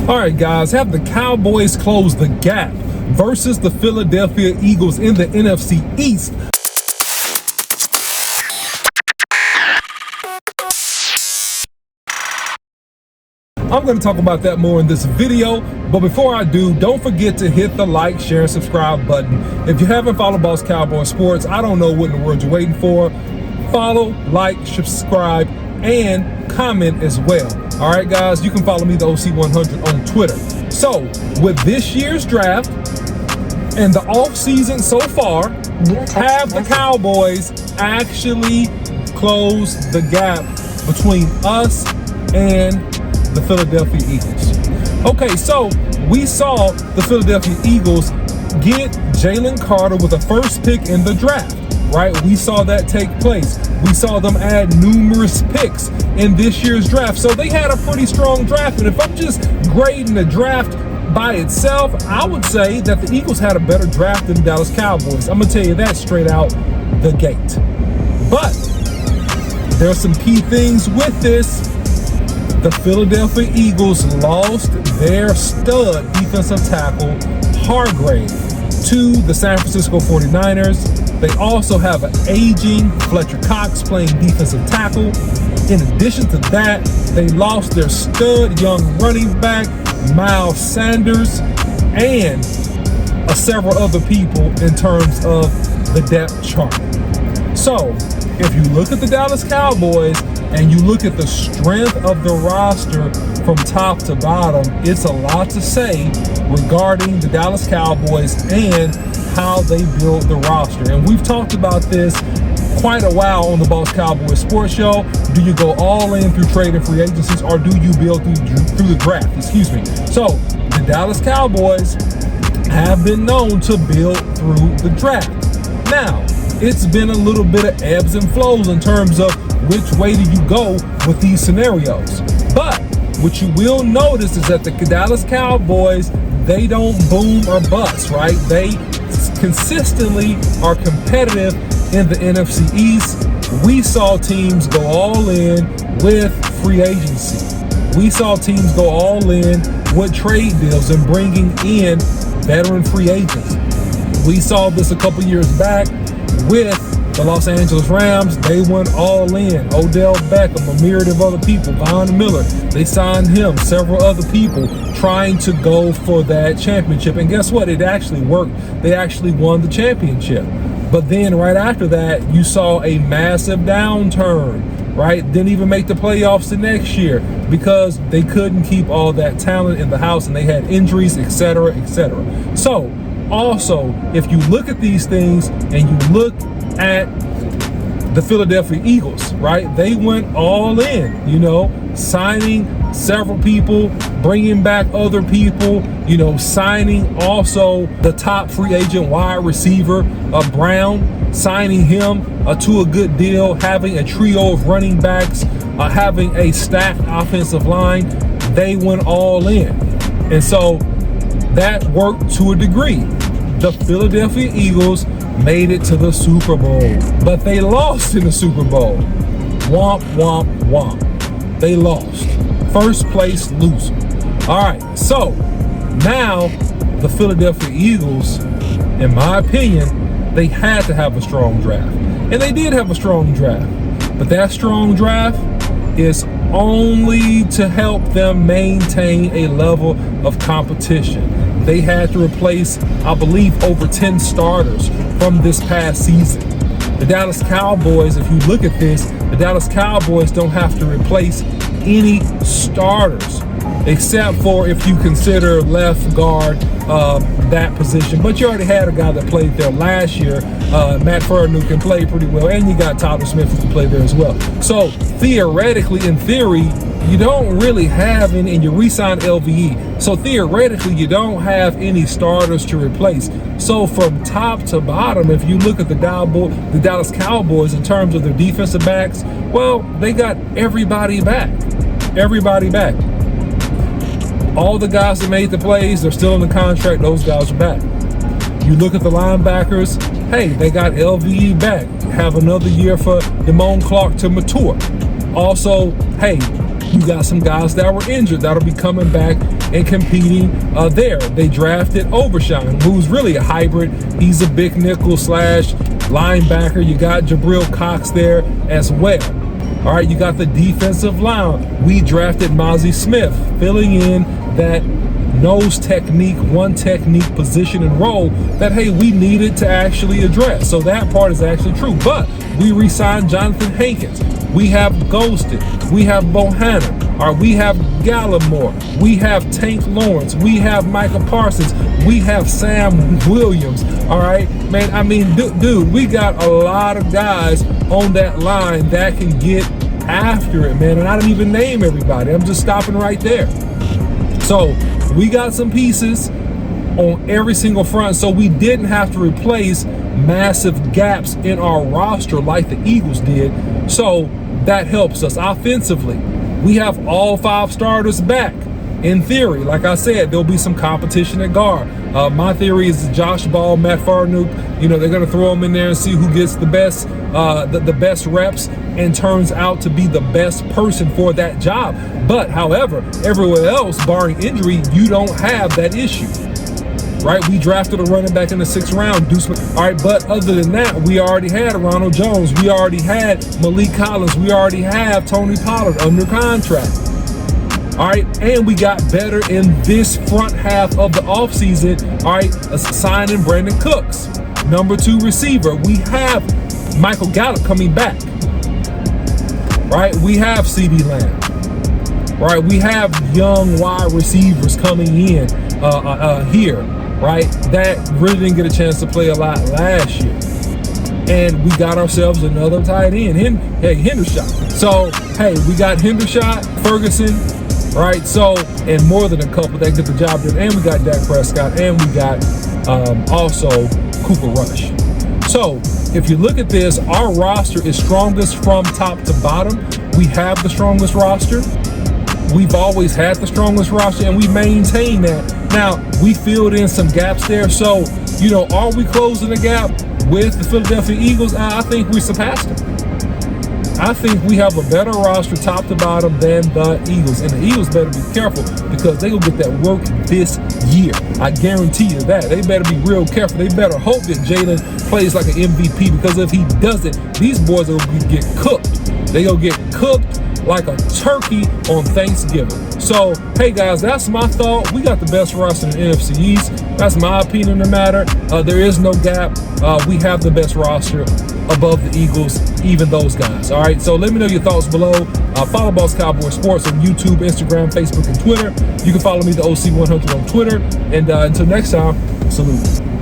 All right, guys, have the Cowboys close the gap versus the Philadelphia Eagles in the NFC East. I'm going to talk about that more in this video, but before I do, don't forget to hit the like, share, and subscribe button. If you haven't followed Boss Cowboy Sports, I don't know what in the world you're waiting for. Follow, like, subscribe, and comment as well. All right, guys, you can follow me, the OC100, on Twitter. So, with this year's draft and the offseason so far, have the Cowboys actually closed the gap between us and the Philadelphia Eagles. Okay, so we saw the Philadelphia Eagles get Jalen Carter with the first pick in the draft, right? We saw that take place. We saw them add numerous picks in this year's draft. So they had a pretty strong draft. And if I'm just grading the draft by itself, I would say that the Eagles had a better draft than the Dallas Cowboys. I'm going to tell you that straight out the gate. But there's some key things with this. The Philadelphia Eagles lost their stud defensive tackle, Hargrave, to the San Francisco 49ers. They also have an aging Fletcher Cox playing defensive tackle. In addition to that, they lost their stud young running back, Miles Sanders, and several other people in terms of the depth chart. So, if you look at the Dallas Cowboys and you look at the strength of the roster from top to bottom, it's a lot to say regarding the Dallas Cowboys and how they build the roster. And we've talked about this quite a while on the Boss Cowboy Sports Show. Do you go all in through trade and free agencies, or do you build through the draft? So the Dallas Cowboys have been known to build through the draft. Now, it's been a little bit of ebbs and flows in terms of which way do you go with these scenarios. But what you will notice is that the Dallas Cowboys, they don't boom or bust, right? They consistently are competitive in the NFC East. We saw teams go all in with free agency. We saw teams go all in with trade deals and bringing in veteran free agents. We saw this a couple years back with the Los Angeles Rams. They went all in. Odell Beckham, a myriad of other people, Von Miller, they signed him, several other people trying to go for that championship. And guess what? It actually worked. They actually won the championship. But then right after that, you saw a massive downturn, right? Didn't even make the playoffs the next year because they couldn't keep all that talent in the house and they had injuries, etc., etc. So also, if you look at these things and you look at the Philadelphia Eagles, right? They went all in, signing several people, bringing back other people, signing also the top free agent wide receiver, Brown, signing him to a good deal, having a trio of running backs, having a stacked offensive line. They went all in. And so that worked to a degree. The Philadelphia Eagles made it to the Super Bowl, but they lost in the Super Bowl. Womp, womp, womp. They lost. First place loser. All right, so now the Philadelphia Eagles, in my opinion, they had to have a strong draft. And they did have a strong draft. But that strong draft is only to help them maintain a level of competition. They had to replace, I believe, over 10 starters from this past season. The Dallas Cowboys, if you look at this, the Dallas Cowboys don't have to replace any starters, except for if you consider left guard that position. But you already had a guy that played there last year, Matt Furman, who can play pretty well, and you got Tyler Smith who can play there as well. So theoretically, in theory, you don't really have any, and you re-signed LVE. So theoretically, you don't have any starters to replace. So from top to bottom, if you look at the Dallas Cowboys in terms of their defensive backs, well, they got everybody back. Everybody back. All the guys that made the plays, they're still in the contract. Those guys are back. You look at the linebackers, hey, they got LVE back. Have another year for Damone Clark to mature. Also, hey, You got some guys that were injured that'll be coming back and competing there. They drafted Overshine, who's really a hybrid. He's a big nickel slash linebacker. You got Jabril Cox there as well. All right, you got the defensive line. We drafted Mozzie Smith, filling in that nose technique, one technique position and role that, hey, we needed to actually address. So that part is actually true. But we re-signed Jonathan Hankins. We have Ghosted. We have Bohannon. All right, we have Gallimore. We have Tank Lawrence. We have Micah Parsons. We have Sam Williams. All right, man. I mean, dude, we got a lot of guys on that line that can get after it, man. And I didn't even name everybody. I'm just stopping right there. So we got some pieces on every single front, so we didn't have to replace massive gaps in our roster like the Eagles did. So that helps us offensively. We have all 5 starters back. In theory, like I said, there'll be some competition at guard. My theory is Josh Ball, Matt Farnook, they're going to throw them in there and see who gets the best the best reps and turns out to be the best person for that job. But however, everywhere else, barring injury, you don't have that issue. Right? We drafted a running back in the 6th round. All right, but other than that, we already had Ronald Jones. We already had Malik Collins. We already have Tony Pollard under contract. All right, and we got better in this front half of the offseason. All right, signing Brandon Cooks, number 2 receiver. We have Michael Gallup coming back. Right, we have CeeDee Lamb. Right, we have young wide receivers coming in here. Right, that really didn't get a chance to play a lot last year. And we got ourselves another tight end, Hendershot. So, hey, we got Hendershot, Ferguson, right? So, and more than a couple that get the job done. And we got Dak Prescott, and we got also Cooper Rush. So, if you look at this, our roster is strongest from top to bottom. We have the strongest roster. We've always had the strongest roster, and we maintain that. Now, we filled in some gaps there. So, are we closing the gap with the Philadelphia Eagles? I think we surpassed them. I think we have a better roster top to bottom than the Eagles. And the Eagles better be careful because they will get that work this year. I guarantee you that. They better be real careful. They better hope that Jalen plays like an MVP, because if he doesn't, these boys will get cooked. They will get cooked like a turkey on Thanksgiving. So, hey guys, that's my thought. We got the best roster in the NFC East. That's my opinion on the matter. There is no gap. We have the best roster above the Eagles, even those guys. All right, so let me know your thoughts below. Follow Boss Cowboy Sports on YouTube, Instagram, Facebook, and Twitter. You can follow me, the OC100, on Twitter. And until next time, salute.